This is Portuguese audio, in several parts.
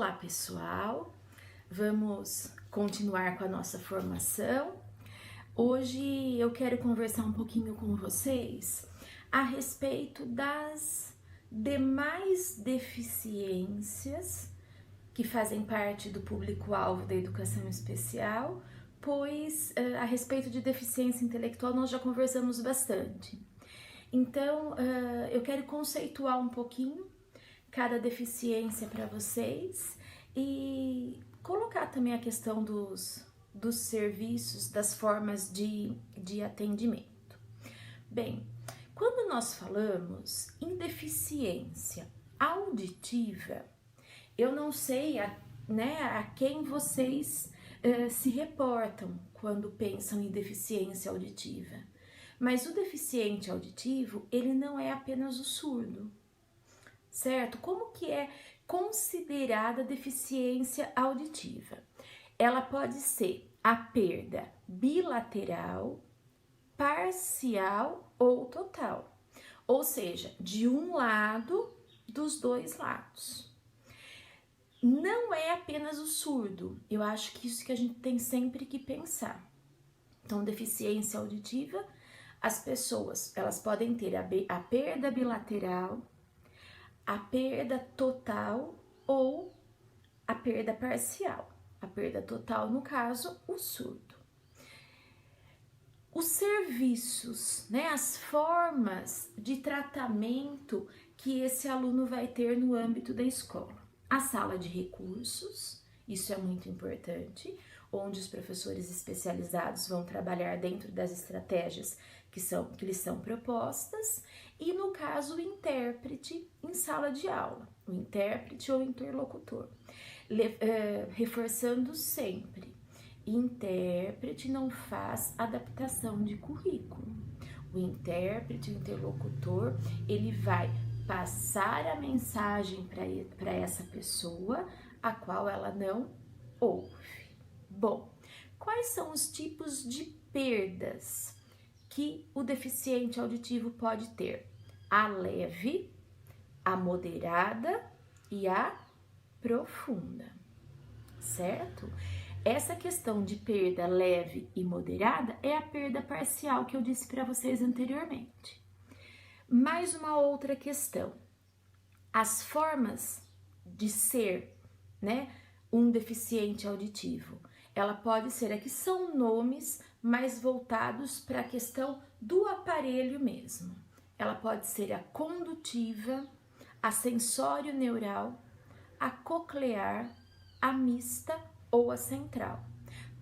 Olá pessoal, vamos continuar com a nossa formação. Hoje eu quero conversar um pouquinho com vocês a respeito das demais deficiências que fazem parte do público-alvo da educação especial, pois a respeito de deficiência intelectual nós já conversamos bastante. Então eu quero conceituar um pouquinho cada deficiência para vocês e colocar também a questão dos serviços, das formas de atendimento. Bem, quando nós falamos em deficiência auditiva, eu não sei a quem vocês se reportam quando pensam em deficiência auditiva, mas o deficiente auditivo, ele não é apenas o surdo. Certo? Como que é considerada deficiência auditiva? Ela pode ser a perda bilateral, parcial ou total. Ou seja, de um lado dos dois lados. Não é apenas o surdo. Eu acho que isso que a gente tem sempre que pensar. Então, deficiência auditiva, as pessoas, elas podem ter a perda bilateral, a perda total ou a perda parcial. A perda total, no caso, o surdo. Os serviços, as formas de tratamento que esse aluno vai ter no âmbito da escola. A sala de recursos, isso é muito importante, onde os professores especializados vão trabalhar dentro das estratégias que lhes são propostas, e no caso o intérprete em sala de aula, o intérprete ou interlocutor, reforçando sempre, intérprete não faz adaptação de currículo, o intérprete, o interlocutor, ele vai passar a mensagem para essa pessoa a qual ela não ouve. Bom, quais são os tipos de perdas que o deficiente auditivo pode ter? A leve, a moderada e a profunda, certo? Essa questão de perda leve e moderada é a perda parcial que eu disse para vocês anteriormente. Mais uma outra questão, as formas de ser, um deficiente auditivo. Ela pode ser, aqui são nomes mais voltados para a questão do aparelho mesmo. Ela pode ser a condutiva, a sensório-neural, a coclear, a mista ou a central.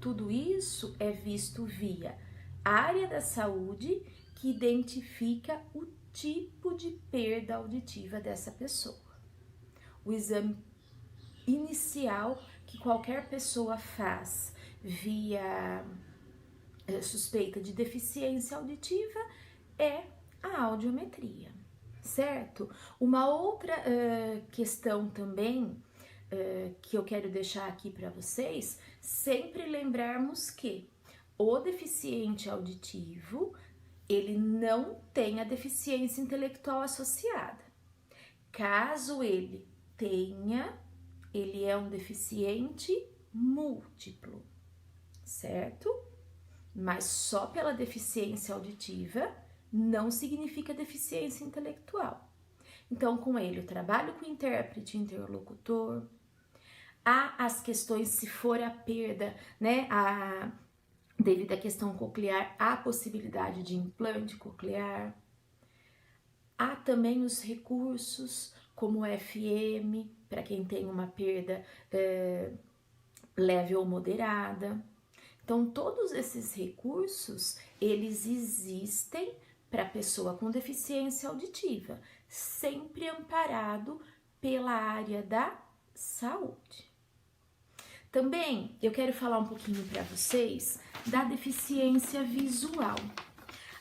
Tudo isso é visto via área da saúde que identifica o tipo de perda auditiva dessa pessoa. O exame inicial que qualquer pessoa faz via suspeita de deficiência auditiva é a audiometria, certo? Uma outra questão também que eu quero deixar aqui para vocês, sempre lembrarmos que o deficiente auditivo, ele não tem a deficiência intelectual associada. Caso ele tenha, ele é um deficiente múltiplo, certo? Mas só pela deficiência auditiva não significa deficiência intelectual. Então, com ele, eu trabalho com intérprete, interlocutor. Há as questões, se for a perda, devido à questão coclear, há a possibilidade de implante coclear. Há também os recursos, como o FM, para quem tem uma perda leve ou moderada. Então, todos esses recursos, eles existem para a pessoa com deficiência auditiva, sempre amparado pela área da saúde. Também eu quero falar um pouquinho para vocês da deficiência visual.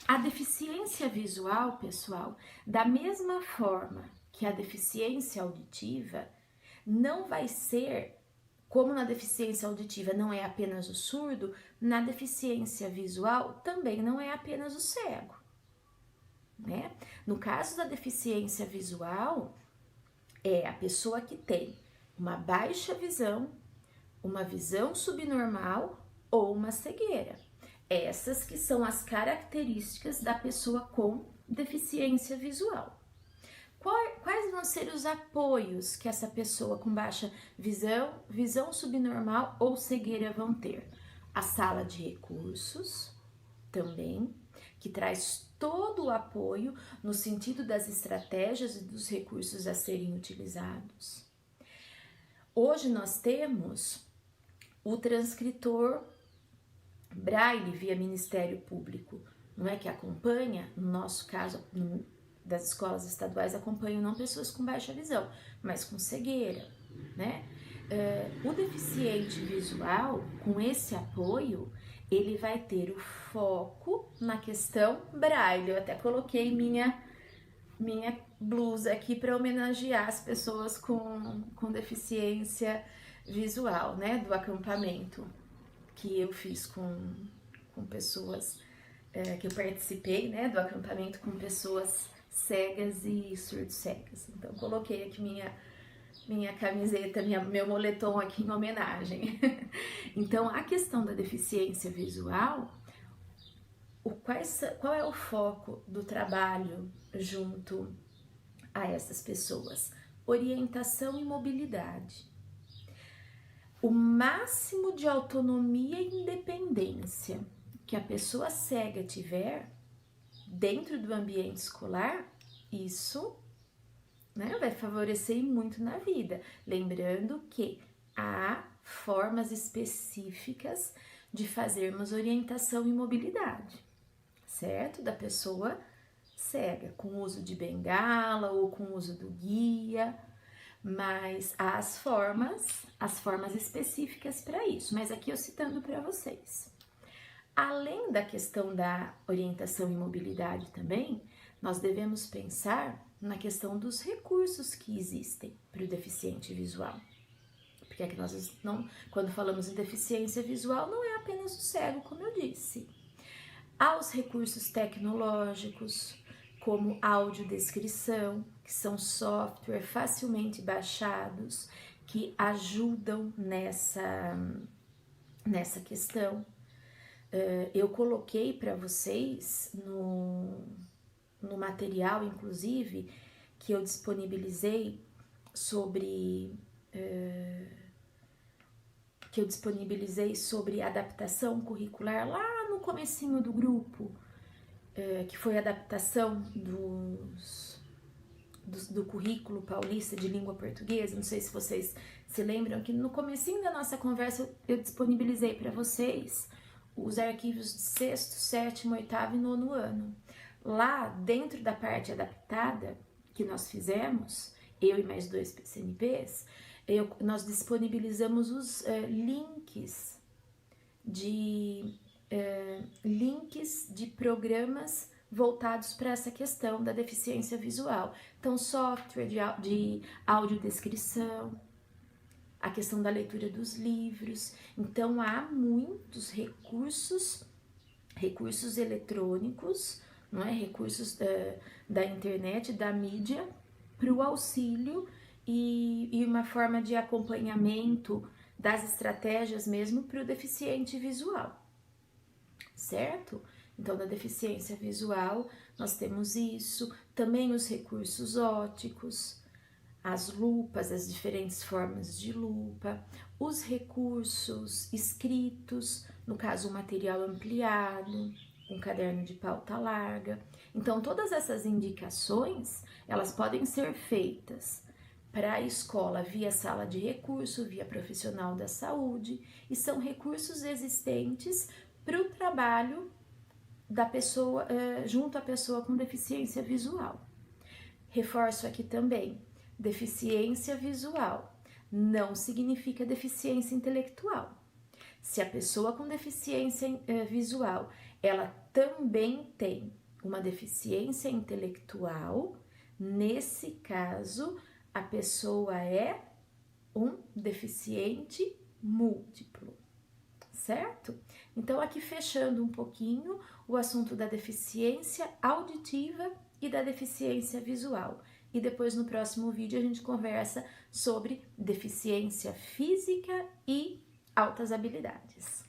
A deficiência visual, pessoal, da mesma forma que a deficiência auditiva, não vai ser, como na deficiência auditiva não é apenas o surdo, na deficiência visual também não é apenas o cego, No caso da deficiência visual, é a pessoa que tem uma baixa visão, uma visão subnormal ou uma cegueira. Essas que são as características da pessoa com deficiência visual. Quais vão ser os apoios que essa pessoa com baixa visão, visão subnormal ou cegueira vão ter? A sala de recursos também, que traz todo o apoio no sentido das estratégias e dos recursos a serem utilizados. Hoje nós temos o transcritor Braille via Ministério Público, não é, que acompanha, no nosso caso, das escolas estaduais, acompanham não pessoas com baixa visão, mas com cegueira, né? O deficiente visual, com esse apoio, ele vai ter o foco na questão Braille. Eu até coloquei minha blusa aqui para homenagear as pessoas com deficiência visual, né? Do acampamento que eu fiz com pessoas, que eu participei, né? Do acampamento com pessoas cegas e surdo-cegas. Então, coloquei aqui minha camiseta, meu moletom aqui em homenagem. Então, a questão da deficiência visual, qual é o foco do trabalho junto a essas pessoas? Orientação e mobilidade. O máximo de autonomia e independência que a pessoa cega tiver dentro do ambiente escolar, isso, né, vai favorecer muito na vida. Lembrando que há formas específicas de fazermos orientação e mobilidade, certo? Da pessoa cega, com uso de bengala ou com uso do guia, mas há as formas específicas para isso. Mas aqui eu citando para vocês. Além da questão da orientação e mobilidade também, nós devemos pensar na questão dos recursos que existem para o deficiente visual. Porque é que nós não, quando falamos em deficiência visual, não é apenas o cego, como eu disse. Há os recursos tecnológicos, como audiodescrição, que são software facilmente baixados, que ajudam nessa questão. Eu coloquei para vocês no material, inclusive, que eu disponibilizei sobre adaptação curricular lá no comecinho do grupo, que foi a adaptação do currículo paulista de língua portuguesa. Não sei se vocês se lembram que no comecinho da nossa conversa eu disponibilizei para vocês os arquivos de 6º, 7º, 8º e 9º ano. Lá, dentro da parte adaptada que nós fizemos, eu e mais 2 PCNPs, nós disponibilizamos os links de programas voltados para essa questão da deficiência visual. Então, software de audiodescrição, a questão da leitura dos livros. Então, há muitos recursos eletrônicos, não é? Recursos da internet, da mídia, para o auxílio e uma forma de acompanhamento das estratégias mesmo para o deficiente visual, certo? Então, da deficiência visual, nós temos isso, também os recursos ópticos, as lupas, as diferentes formas de lupa, os recursos escritos, no caso, o material ampliado, um caderno de pauta larga. Então, todas essas indicações, elas podem ser feitas para a escola via sala de recurso, via profissional da saúde, e são recursos existentes para o trabalho da pessoa, junto à pessoa com deficiência visual. Reforço aqui também, deficiência visual não significa deficiência intelectual. Se a pessoa com deficiência visual, ela também tem uma deficiência intelectual, nesse caso, a pessoa é um deficiente múltiplo, certo? Então, aqui fechando um pouquinho o assunto da deficiência auditiva e da deficiência visual. e depois no próximo vídeo a gente conversa sobre deficiência física e altas habilidades.